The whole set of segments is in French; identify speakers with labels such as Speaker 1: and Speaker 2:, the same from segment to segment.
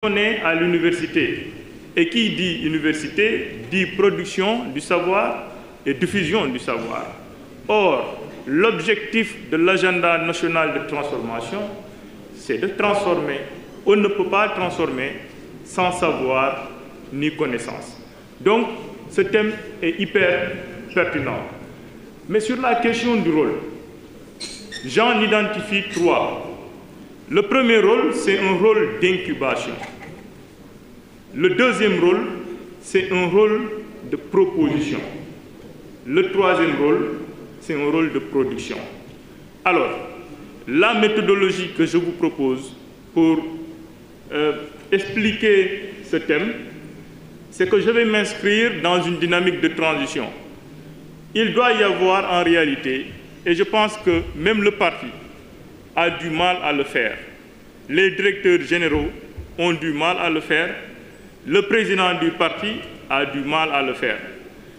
Speaker 1: On est à l'université, et qui dit université dit production du savoir et diffusion du savoir. Or, l'objectif de l'agenda national de transformation, c'est de transformer. On ne peut pas transformer sans savoir ni connaissance. Donc, ce thème est hyper pertinent. Mais sur la question du rôle, j'en identifie trois. Le premier rôle, c'est un rôle d'incubation. Le deuxième rôle, c'est un rôle de proposition. Le troisième rôle, c'est un rôle de production. Alors, la méthodologie que je vous propose pour expliquer ce thème, c'est que je vais m'inscrire dans une dynamique de transition. Il doit y avoir en réalité, et je pense que même le parti a du mal à le faire. Les directeurs généraux ont du mal à le faire. Le président du parti a du mal à le faire.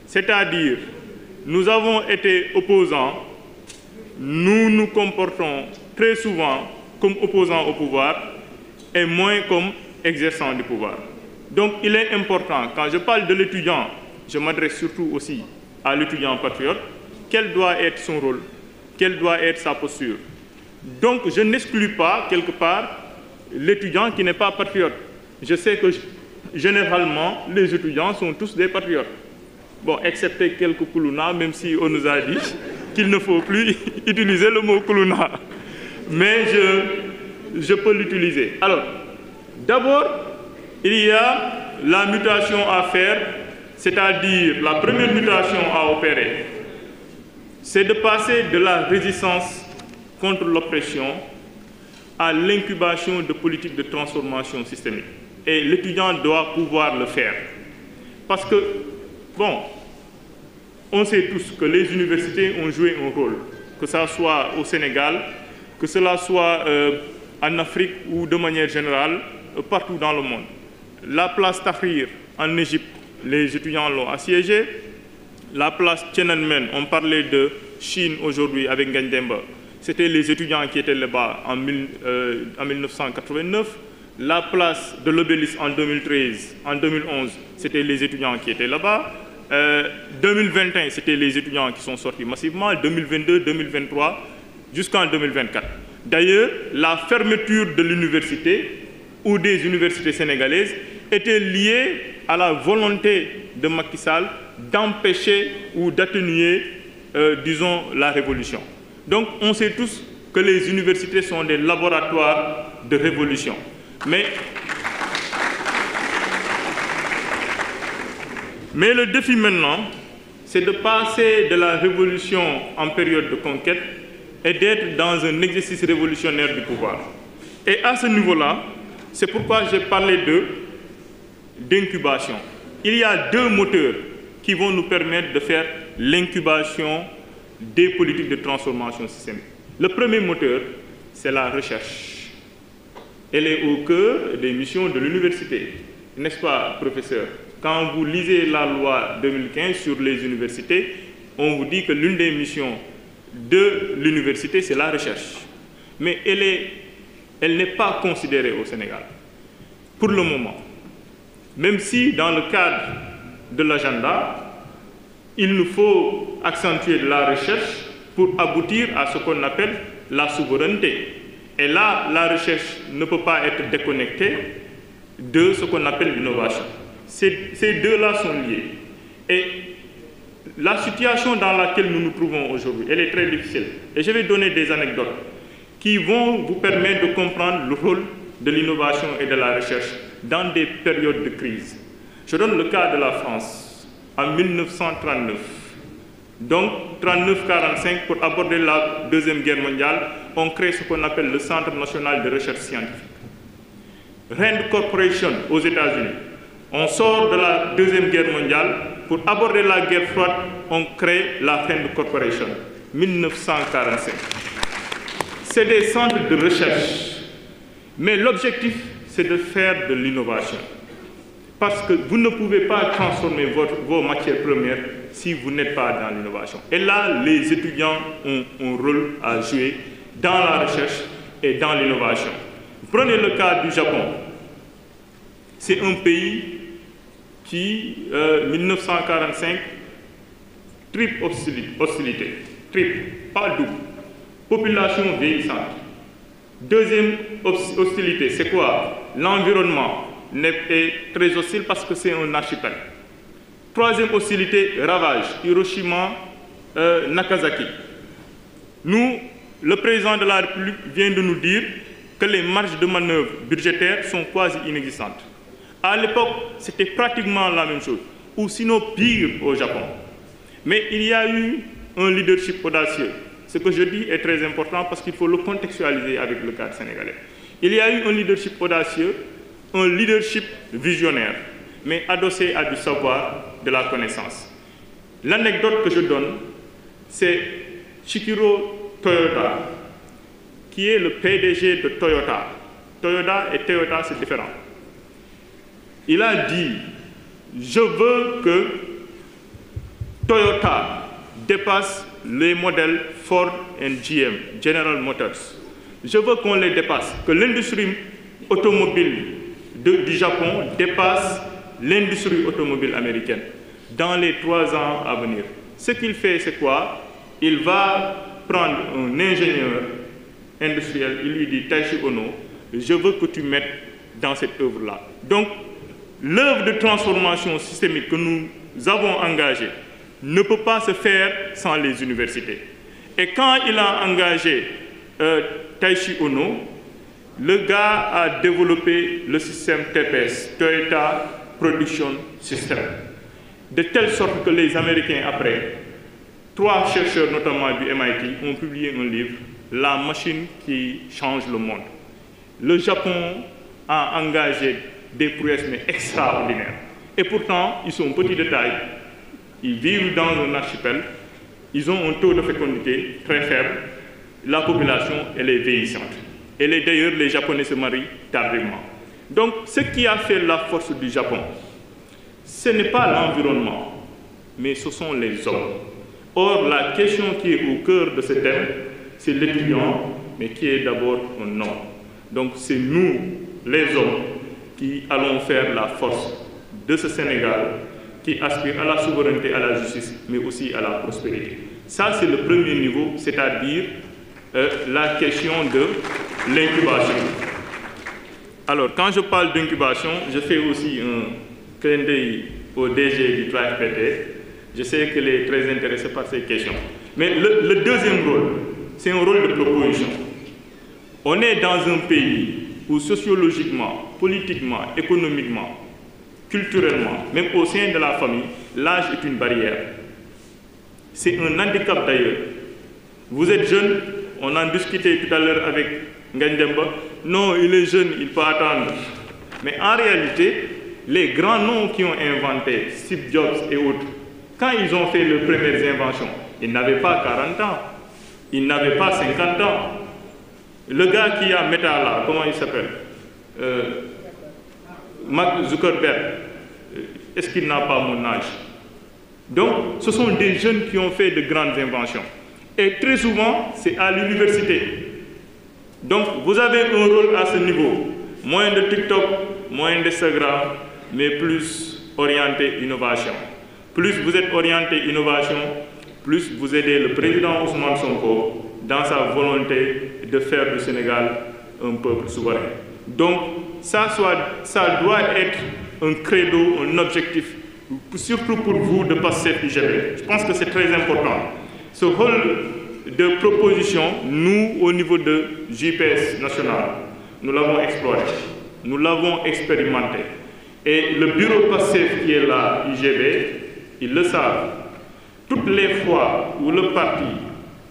Speaker 1: C'est-à-dire, nous avons été opposants, nous nous comportons très souvent comme opposants au pouvoir et moins comme exerçants du pouvoir. Donc, il est important, quand je parle de l'étudiant, je m'adresse surtout aussi à l'étudiant patriote, quel doit être son rôle, quelle doit être sa posture. Donc, je n'exclus pas, quelque part, l'étudiant qui n'est pas patriote. Je sais que, généralement, les étudiants sont tous des patriotes. Bon, excepté quelques Koulouna, même si on nous a dit qu'il ne faut plus utiliser le mot Koulouna. Mais je peux l'utiliser. Alors, d'abord, il y a la mutation à faire, c'est-à-dire la première mutation à opérer. C'est de passer de la résistance contre l'oppression à l'incubation de politiques de transformation systémique. Et l'étudiant doit pouvoir le faire. Parce que, bon, on sait tous que les universités ont joué un rôle, que ce soit au Sénégal, que cela soit en Afrique ou de manière générale, partout dans le monde. La place Tahrir en Égypte, les étudiants l'ont assiégée. La place Tiananmen, on parlait de Chine aujourd'hui avec Ngagne Demba. C'était les étudiants qui étaient là-bas en 1989. La place de l'Obélisque en 2013, en 2011, c'était les étudiants qui étaient là-bas. 2021, c'était les étudiants qui sont sortis massivement. 2022, 2023, jusqu'en 2024. D'ailleurs, la fermeture de l'université ou des universités sénégalaises était liée à la volonté de Macky Sall d'empêcher ou d'atténuer, disons, la révolution. Donc, on sait tous que les universités sont des laboratoires de révolution. Mais le défi maintenant, c'est de passer de la révolution en période de conquête et d'être dans un exercice révolutionnaire du pouvoir. Et à ce niveau-là, c'est pourquoi j'ai parlé d'incubation. Il y a deux moteurs qui vont nous permettre de faire l'incubation des politiques de transformation systémique. Le premier moteur, c'est la recherche. Elle est au cœur des missions de l'université. N'est-ce pas, professeur? Quand vous lisez la loi 2015 sur les universités, on vous dit que l'une des missions de l'université, c'est la recherche. Mais elle n'est pas considérée au Sénégal, pour le moment. Même si, dans le cadre de l'agenda, il nous faut accentuer la recherche pour aboutir à ce qu'on appelle la souveraineté. Et là, la recherche ne peut pas être déconnectée de ce qu'on appelle l'innovation. Ces deux-là sont liés. Et la situation dans laquelle nous nous trouvons aujourd'hui, elle est très difficile. Et je vais donner des anecdotes qui vont vous permettre de comprendre le rôle de l'innovation et de la recherche dans des périodes de crise. Je donne le cas de la France en 1939. Donc, 39-45, pour aborder la Deuxième Guerre mondiale, on crée ce qu'on appelle le Centre national de recherche scientifique. Rand Corporation aux États-Unis. On sort de la Deuxième Guerre mondiale. Pour aborder la guerre froide, on crée la Rand Corporation, 1945. C'est des centres de recherche. Mais l'objectif, c'est de faire de l'innovation. Parce que vous ne pouvez pas transformer vos matières premières si vous n'êtes pas dans l'innovation. Et là, les étudiants ont un rôle à jouer dans la recherche et dans l'innovation. Prenez le cas du Japon. c'est un pays qui, 1945, triple hostilité, triple, pas double. Population vieillissante. Deuxième hostilité, c'est quoi? L'environnement est très hostile parce que c'est un archipel. Troisième hostilité, ravage, Hiroshima, Nagasaki. Nous, le président de la République vient de nous dire que les marges de manœuvre budgétaires sont quasi inexistantes. À l'époque, c'était pratiquement la même chose, ou sinon pire au Japon. Mais il y a eu un leadership audacieux. Ce que je dis est très important parce qu'il faut le contextualiser avec le cadre sénégalais. Il y a eu un leadership audacieux, un leadership visionnaire, mais adossé à du savoir, de la connaissance. L'anecdote que je donne, c'est Chikiro Toyoda, qui est le PDG de Toyota. Toyota et Toyota, c'est différent. Il a dit, je veux que Toyota dépasse les modèles Ford et GM, General Motors. Je veux qu'on les dépasse, que l'industrie automobile du Japon dépasse l'industrie automobile américaine dans les 3 ans à venir. Ce qu'il fait, c'est quoi? Il va prendre un ingénieur industriel, il lui dit, Taishi Ono, je veux que tu mettes dans cette œuvre-là. Donc, l'œuvre de transformation systémique que nous avons engagée ne peut pas se faire sans les universités. Et quand il a engagé Taishi Ono, le gars a développé le système TPS, Toyota Production System, de telle sorte que les Américains, après, 3 chercheurs notamment du MIT, ont publié un livre, La machine qui change le monde. Le Japon a engagé des prouesses mais extraordinaires. Et pourtant, ils sont petits de taille, ils vivent dans un archipel, ils ont un taux de fécondité très faible, la population, elle est vieillissante. Et d'ailleurs, les Japonais se marient tardivement. Donc, ce qui a fait la force du Japon, ce n'est pas l'environnement, mais ce sont les hommes. Or, la question qui est au cœur de ce thème, c'est l'étudiant, mais qui est d'abord un homme. Donc, c'est nous, les hommes, qui allons faire la force de ce Sénégal, qui aspire à la souveraineté, à la justice, mais aussi à la prospérité. Ça, c'est le premier niveau, c'est-à-dire la question de l'incubation. Alors, quand je parle d'incubation, je fais aussi un clin d'œil au DG du 3FPT. Je sais qu'il est très intéressé par ces questions. Mais le deuxième rôle, c'est un rôle de proposition. On est dans un pays où sociologiquement, politiquement, économiquement, culturellement, même au sein de la famille, l'âge est une barrière. C'est un handicap d'ailleurs. Vous êtes jeune, on en discutait tout à l'heure avec Ngandemba. Non, il est jeune, il peut attendre. Mais en réalité, les grands noms qui ont inventé, Steve Jobs et autres, quand ils ont fait leurs premières inventions, ils n'avaient pas 40 ans, ils n'avaient pas 50 ans. Le gars qui a Meta là, comment il s'appelle? Mark Zuckerberg, est-ce qu'il n'a pas mon âge? Donc, ce sont des jeunes qui ont fait de grandes inventions. Et très souvent, c'est à l'université. Donc, vous avez un rôle à ce niveau. Moins de TikTok, moins d'Instagram, mais plus orienté innovation. Plus vous êtes orienté innovation, plus vous aidez le président Ousmane Sonko dans sa volonté de faire du Sénégal un peuple souverain. Donc, ça doit être un credo, un objectif, surtout pour vous de passer UGB. Je pense que c'est très important. Ce rôle de proposition, nous, au niveau de JPS national, nous l'avons exploré, nous l'avons expérimenté. Et le bureau PASTEF qui est là, UGB, ils le savent. Toutes les fois où le parti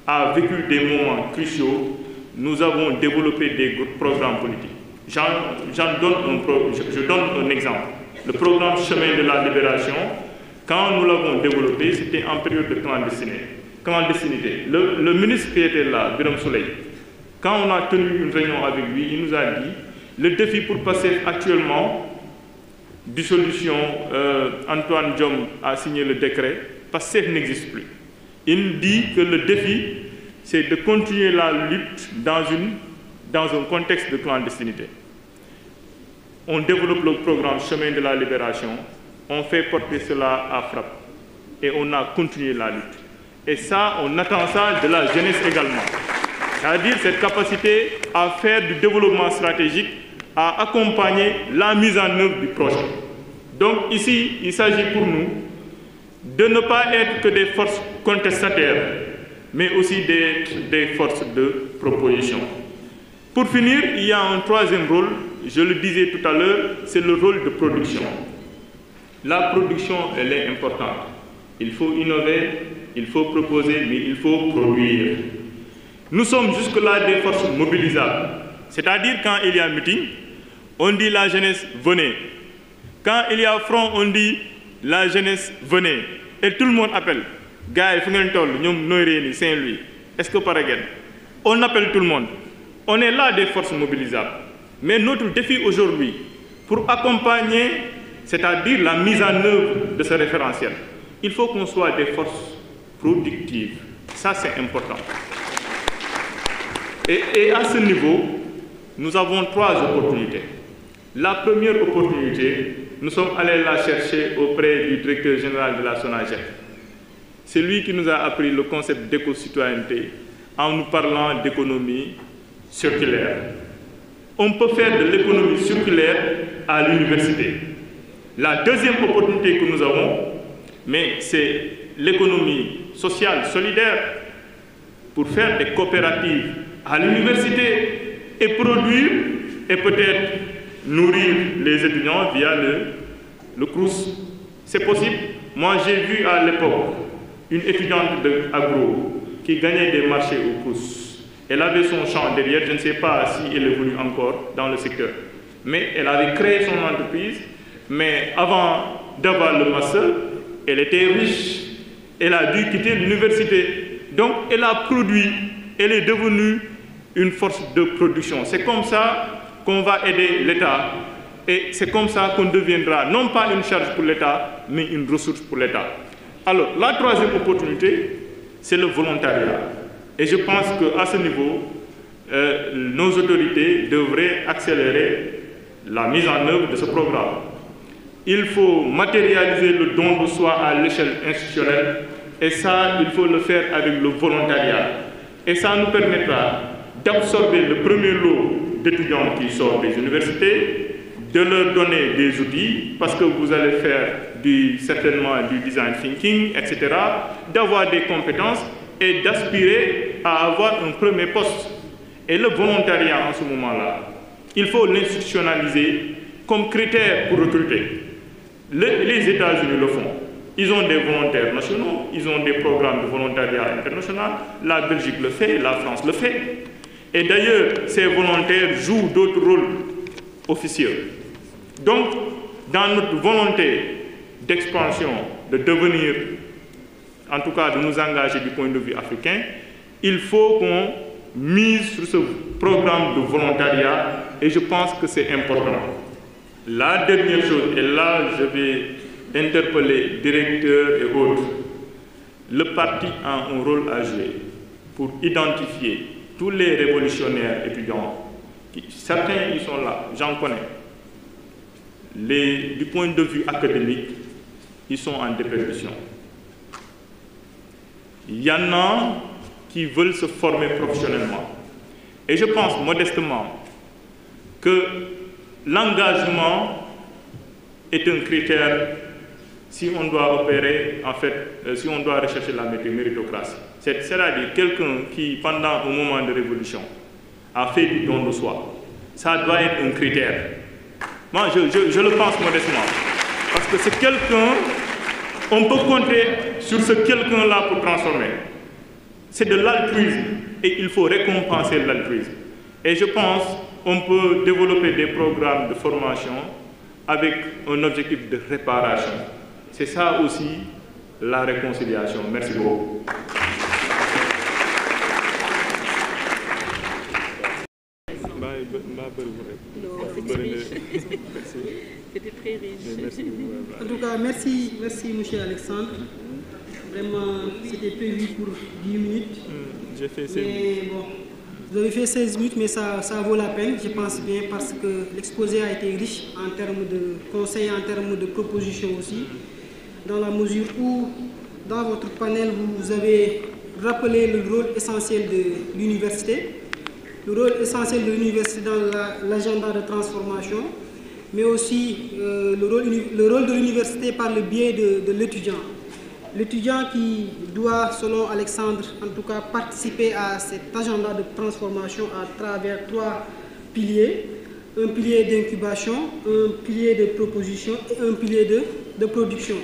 Speaker 1: a vécu des moments cruciaux, nous avons développé des programmes politiques. Je donne un exemple. Le programme Chemin de la Libération, quand nous l'avons développé, c'était en période de clandestinité. Le ministre qui était là, Birame Souleye, quand on a tenu une réunion avec lui, il nous a dit le défi pour passer actuellement, dissolution, Antoine Diome a signé le décret, PASTEF n'existe plus. Il dit que le défi, c'est de continuer la lutte dans un contexte de clandestinité. on développe le programme Chemin de la Libération, on fait porter cela à FRAPP et on a continué la lutte. Et ça, on attend ça de la jeunesse également. C'est-à-dire cette capacité à faire du développement stratégique, à accompagner la mise en œuvre du projet. Donc ici, il s'agit pour nous de ne pas être que des forces contestataires, mais aussi des forces de proposition. Pour finir, il y a un troisième rôle, je le disais tout à l'heure, c'est le rôle de production. La production, elle est importante. Il faut innover, il faut proposer, mais il faut produire. Nous sommes jusque-là des forces mobilisables. C'est-à-dire quand il y a un meeting, on dit la jeunesse, venez. Quand il y a front, on dit la jeunesse, venez. Et tout le monde appelle. Gars, il faut que Saint-Louis. Est-ce que par exemple, on appelle tout le monde. On est là des forces mobilisables. Mais notre défi aujourd'hui, pour accompagner, c'est-à-dire la mise en œuvre de ce référentiel, il faut qu'on soit des forces productives. Ça, c'est important. Et à ce niveau, nous avons 3 opportunités. La première opportunité, nous sommes allés la chercher auprès du directeur général de la SONAGED. C'est lui qui nous a appris le concept d'éco-citoyenneté en nous parlant d'économie circulaire. On peut faire de l'économie circulaire à l'université. La deuxième opportunité que nous avons, mais c'est l'économie sociale, solidaire, pour faire des coopératives à l'université et produire et peut-être nourrir les étudiants via le CROUS. C'est possible. Moi, j'ai vu à l'époque une étudiante d'agro qui gagnait des marchés au CROUS. Elle avait son champ derrière, je ne sais pas si elle évolue encore dans le secteur. Mais elle avait créé son entreprise, mais avant d'avoir le master, elle était riche. Elle a dû quitter l'université. Donc, elle a produit, elle est devenue une force de production. C'est comme ça qu'on va aider l'État. Et c'est comme ça qu'on deviendra non pas une charge pour l'État, mais une ressource pour l'État. Alors, la troisième opportunité, c'est le volontariat. Et je pense qu'à ce niveau, nos autorités devraient accélérer la mise en œuvre de ce programme. Il faut matérialiser le don de soi à l'échelle institutionnelle, et ça, il faut le faire avec le volontariat. Et ça nous permettra d'absorber le premier lot d'étudiants qui sortent des universités, de leur donner des outils, parce que vous allez faire certainement du design thinking, etc., d'avoir des compétences et d'aspirer à avoir un premier poste. Et le volontariat en ce moment-là, il faut l'institutionnaliser comme critère pour recruter. Les États-Unis le font. Ils ont des volontaires nationaux, ils ont des programmes de volontariat international, la Belgique le fait, la France le fait. Et d'ailleurs, ces volontaires jouent d'autres rôles officieux. Donc, dans notre volonté d'expansion, de devenir, en tout cas de nous engager du point de vue africain, il faut qu'on mise sur ce programme de volontariat et je pense que c'est important. La dernière chose, et là je vais interpeller directeurs et autres, le parti a un rôle à jouer pour identifier tous les révolutionnaires étudiants. Certains, ils sont là, j'en connais. Du point de vue académique, ils sont en déperdition. Il y en a qui veulent se former professionnellement. Et je pense modestement que l'engagement est un critère si on doit opérer, en fait, si on doit rechercher la méritocratie. C'est-à-dire quelqu'un qui, pendant un moment de révolution, a fait du don de soi. Ça doit être un critère. Moi, je le pense modestement. Parce que c'est quelqu'un, on peut compter sur ce quelqu'un-là pour transformer. C'est de l'altruisme et il faut récompenser l'altruisme. Et je pense qu'on peut développer des programmes de formation avec un objectif de réparation. C'est ça aussi la réconciliation. Merci beaucoup.
Speaker 2: C'était très riche.
Speaker 3: En tout cas, merci M. Alexandre. Vraiment, c'était prévu pour 10 minutes.
Speaker 1: J'ai fait
Speaker 3: mais bon, Vous avez fait 16 minutes, mais ça vaut la peine, je pense bien, parce que l'exposé a été riche en termes de conseils, en termes de propositions aussi, dans la mesure où, dans votre panel, vous avez rappelé le rôle essentiel de l'université, le rôle essentiel de l'université dans l'agenda de transformation, mais aussi le rôle de l'université par le biais de l'étudiant. L'étudiant qui doit, selon Alexandre, en tout cas participer à cet agenda de transformation à travers 3 piliers. Un pilier d'incubation, un pilier de proposition et un pilier de production.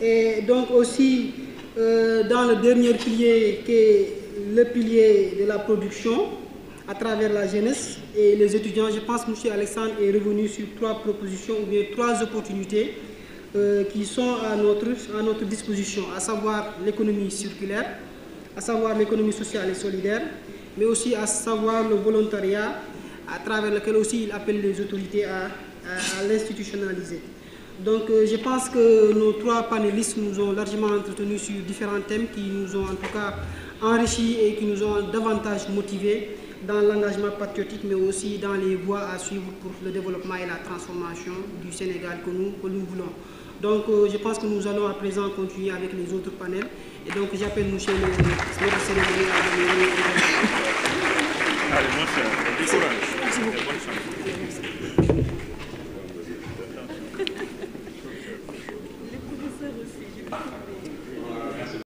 Speaker 3: Et donc aussi, dans le dernier pilier, qui est le pilier de la production, à travers la jeunesse et les étudiants, je pense que M. Alexandre est revenu sur 3 propositions ou bien 3 opportunités qui sont à notre disposition, à savoir l'économie circulaire, à savoir l'économie sociale et solidaire, mais aussi à savoir le volontariat, à travers lequel aussi il appelle les autorités à l'institutionnaliser. Donc je pense que nos 3 panélistes nous ont largement entretenus sur différents thèmes qui nous ont en tout cas enrichis et qui nous ont davantage motivés dans l'engagement patriotique, mais aussi dans les voies à suivre pour le développement et la transformation du Sénégal que nous voulons. Donc je pense que nous allons à présent continuer avec les autres panels. Et donc j'appelle monsieur le cérémonial à venir.
Speaker 1: Allez, mon cher,